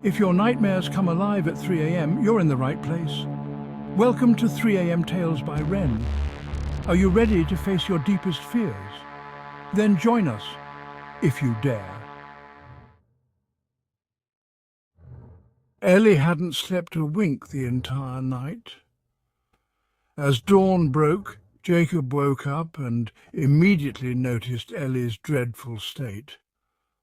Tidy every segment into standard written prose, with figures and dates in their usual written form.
If your nightmares come alive at 3 a.m., you're in the right place. Welcome to 3 a.m. Tales by Wren. Are you ready to face your deepest fears? Then join us, if you dare. Ellie hadn't slept a wink the entire night. As dawn broke, Jacob woke up and immediately noticed Ellie's dreadful state.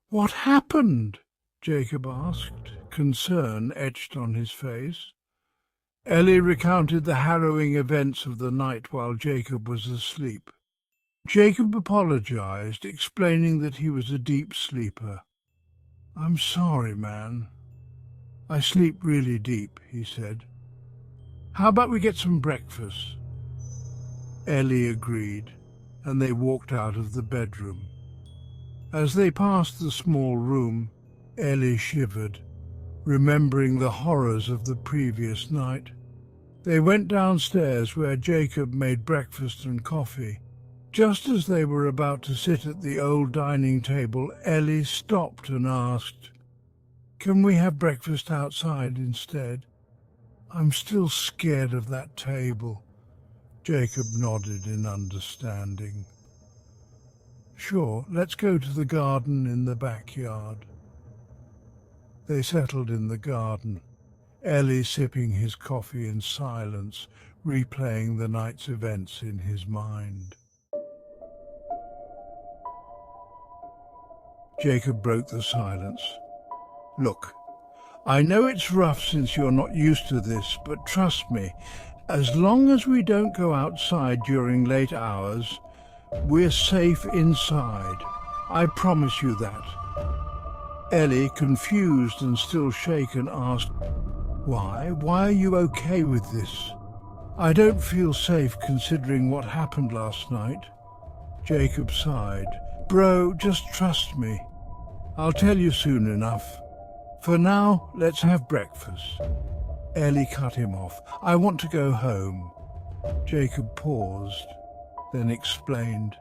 "What happened?" Jacob asked, concern etched on his face. Ellie recounted the harrowing events of the night while Jacob was asleep. Jacob apologized, explaining that he was a deep sleeper. "I'm sorry, man. I sleep really deep," he said. "How about we get some breakfast?" Ellie agreed, and they walked out of the bedroom. As they passed the small room, Ellie shivered, remembering the horrors of the previous night. They went downstairs where Jacob made breakfast and coffee. Just as they were about to sit at the old dining table, Ellie stopped and asked, "Can we have breakfast outside instead? I'm still scared of that table." Jacob nodded in understanding. "Sure, let's go to the garden in the backyard." They settled in the garden, Ellie sipping his coffee in silence, replaying the night's events in his mind. Jacob broke the silence. "Look, I know it's rough since you're not used to this, but trust me, as long as we don't go outside during late hours, we're safe inside. I promise you that." Ellie, confused and still shaken, asked, "Why? Why are you okay with this?" "I don't feel safe considering what happened last night." Jacob sighed. "Bro, just trust me. I'll tell you soon enough. For now, let's have breakfast." Ellie cut him off. "I want to go home." Jacob paused, then explained,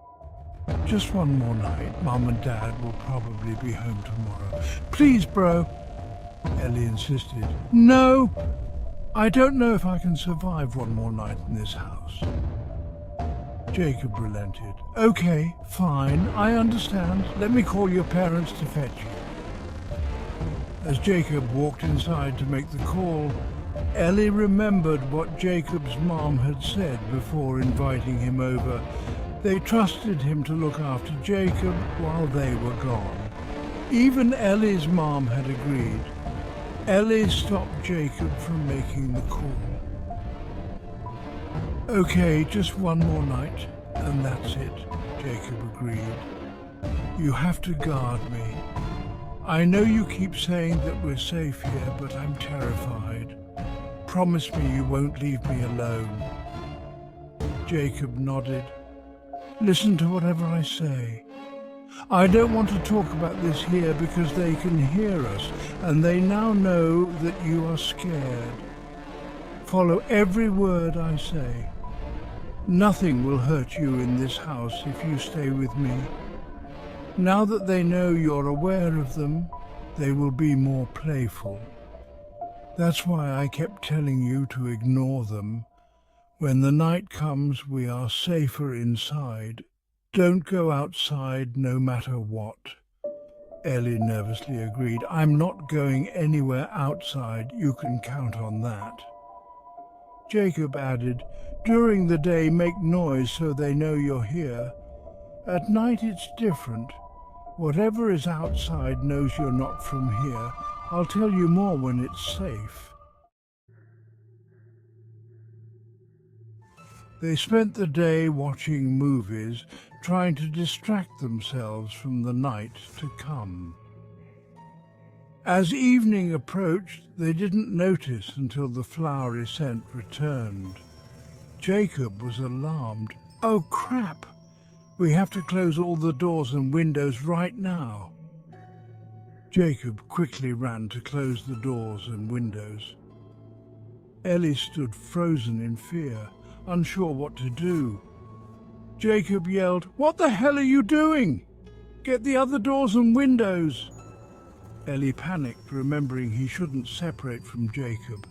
"Just one more night. Mum and Dad will probably be home tomorrow." "Please, bro," Ellie insisted. "No, I don't know if I can survive one more night in this house." Jacob relented. "Okay, fine, I understand. Let me call your parents to fetch you." As Jacob walked inside to make the call, Ellie remembered what Jacob's mom had said before inviting him over. They trusted him to look after Jacob while they were gone. Even Ellie's mom had agreed. Ellie stopped Jacob from making the call. "Okay, just one more night, and that's it," Jacob agreed. "You have to guard me. I know you keep saying that we're safe here, but I'm terrified. Promise me you won't leave me alone." Jacob nodded. "Listen to whatever I say. I don't want to talk about this here because they can hear us, and they now know that you are scared. Follow every word I say. Nothing will hurt you in this house if you stay with me. Now that they know you're aware of them, they will be more playful. That's why I kept telling you to ignore them. When the night comes, we are safer inside. Don't go outside no matter what." Ellie nervously agreed. "I'm not going anywhere outside, you can count on that." Jacob added, "During the day make noise so they know you're here. At night it's different. Whatever is outside knows you're not from here. I'll tell you more when it's safe." They spent the day watching movies, trying to distract themselves from the night to come. As evening approached, they didn't notice until the flowery scent returned. Jacob was alarmed. "Oh, crap! We have to close all the doors and windows right now." Jacob quickly ran to close the doors and windows. Ellie stood frozen in fear, unsure what to do. Jacob yelled, "What the hell are you doing? Get the other doors and windows!" Ellie panicked, remembering he shouldn't separate from Jacob.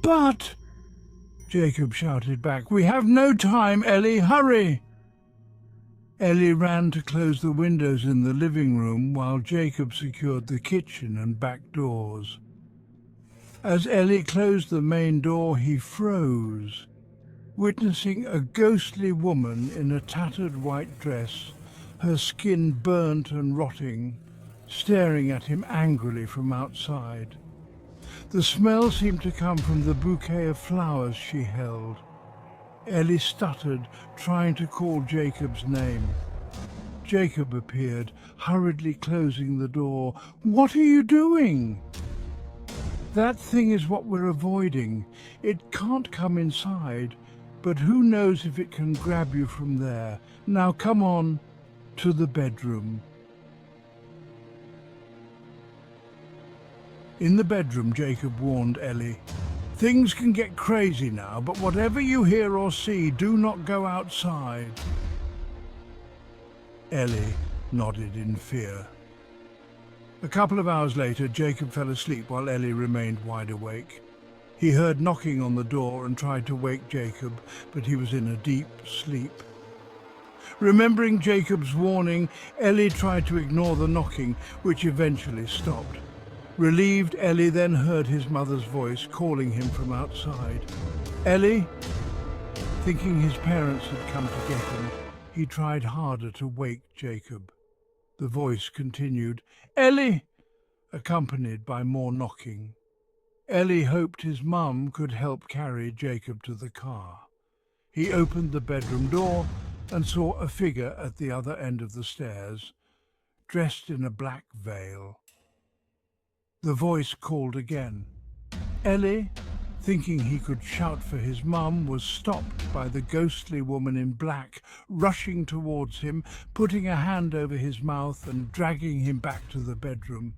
"But," Jacob shouted back, "we have no time, Ellie, hurry!" Ellie ran to close the windows in the living room while Jacob secured the kitchen and back doors. As Ellie closed the main door, he froze, witnessing a ghostly woman in a tattered white dress, her skin burnt and rotting, staring at him angrily from outside. The smell seemed to come from the bouquet of flowers she held. Ellie stuttered, trying to call Jacob's name. Jacob appeared, hurriedly closing the door. "What are you doing?" "That thing is what we're avoiding. It can't come inside, but who knows if it can grab you from there. Now come on, to the bedroom." In the bedroom, Jacob warned Ellie, "Things can get crazy now, but whatever you hear or see, do not go outside." Ellie nodded in fear. A couple of hours later, Jacob fell asleep while Ellie remained wide awake. He heard knocking on the door and tried to wake Jacob, but he was in a deep sleep. Remembering Jacob's warning, Ellie tried to ignore the knocking, which eventually stopped. Relieved, Ellie then heard his mother's voice calling him from outside. "Ellie?" Thinking his parents had come to get him, he tried harder to wake Jacob. The voice continued, "Ellie!" accompanied by more knocking. Ellie hoped his mum could help carry Jacob to the car. He opened the bedroom door and saw a figure at the other end of the stairs, dressed in a black veil. The voice called again. Ellie, thinking he could shout for his mum, was stopped by the ghostly woman in black, rushing towards him, putting a hand over his mouth and dragging him back to the bedroom.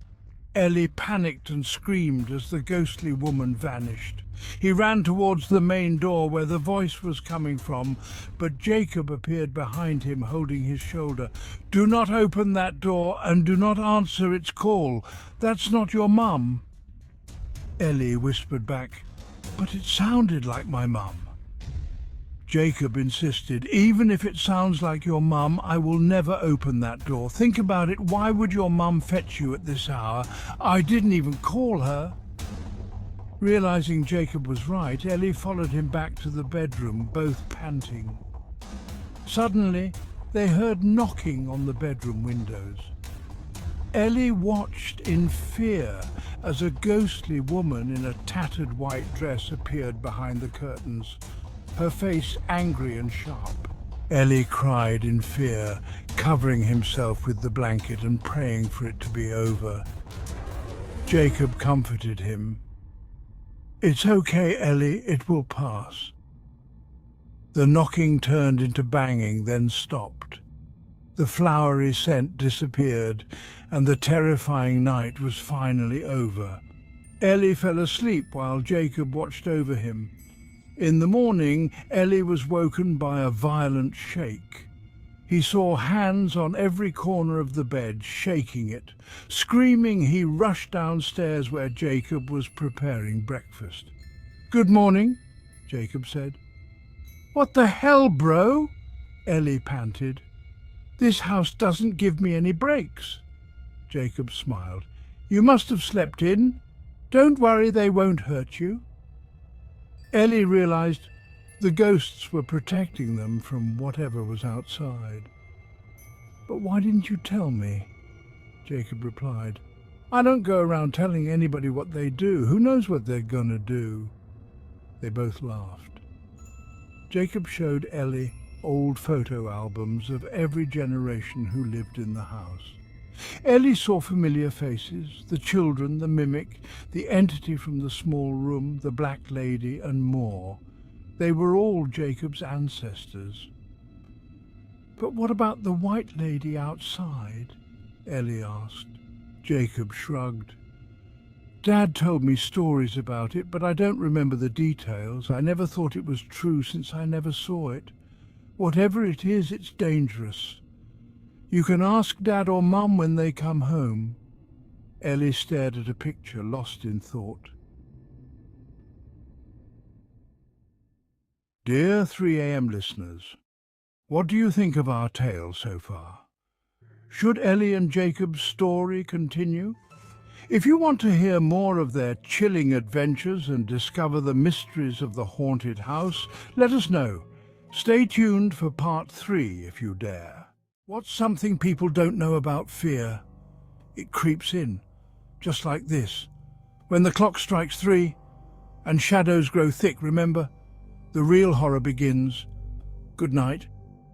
Ellie panicked and screamed as the ghostly woman vanished. He ran towards the main door where the voice was coming from, but Jacob appeared behind him, holding his shoulder. "Do not open that door and do not answer its call. That's not your mum." Ellie whispered back, "But it sounded like my mum." Jacob insisted, "Even if it sounds like your mum, I will never open that door. Think about it. Why would your mum fetch you at this hour? I didn't even call her." Realizing Jacob was right, Ellie followed him back to the bedroom, both panting. Suddenly, they heard knocking on the bedroom windows. Ellie watched in fear as a ghostly woman in a tattered white dress appeared behind the curtains, her face angry and sharp. Ellie cried in fear, covering himself with the blanket and praying for it to be over. Jacob comforted him. "It's okay, Ellie, it will pass." The knocking turned into banging, then stopped. The flowery scent disappeared, and the terrifying night was finally over. Ellie fell asleep while Jacob watched over him. In the morning, Ellie was woken by a violent shake. He saw hands on every corner of the bed, shaking it. Screaming, he rushed downstairs where Jacob was preparing breakfast. "Good morning," Jacob said. "What the hell, bro?" Ellie panted. "This house doesn't give me any breaks." Jacob smiled. "You must have slept in. Don't worry, they won't hurt you." Ellie realized the ghosts were protecting them from whatever was outside. "But why didn't you tell me?" Jacob replied. "I don't go around telling anybody what they do. Who knows what they're gonna do?" They both laughed. Jacob showed Ellie old photo albums of every generation who lived in the house. Ellie saw familiar faces, the children, the mimic, the entity from the small room, the black lady, and more. They were all Jacob's ancestors. "But what about the white lady outside?" Ellie asked. Jacob shrugged. "Dad told me stories about it, but I don't remember the details. I never thought it was true since I never saw it. Whatever it is, it's dangerous. You can ask Dad or Mum when they come home." Ellie stared at a picture, lost in thought. Dear 3 a.m. listeners, what do you think of our tale so far? Should Ellie and Jacob's story continue? If you want to hear more of their chilling adventures and discover the mysteries of the haunted house, let us know. Stay tuned for part 3 if you dare. What's something people don't know about fear? It creeps in, just like this. When the clock strikes 3 and shadows grow thick, remember, the real horror begins. Good night.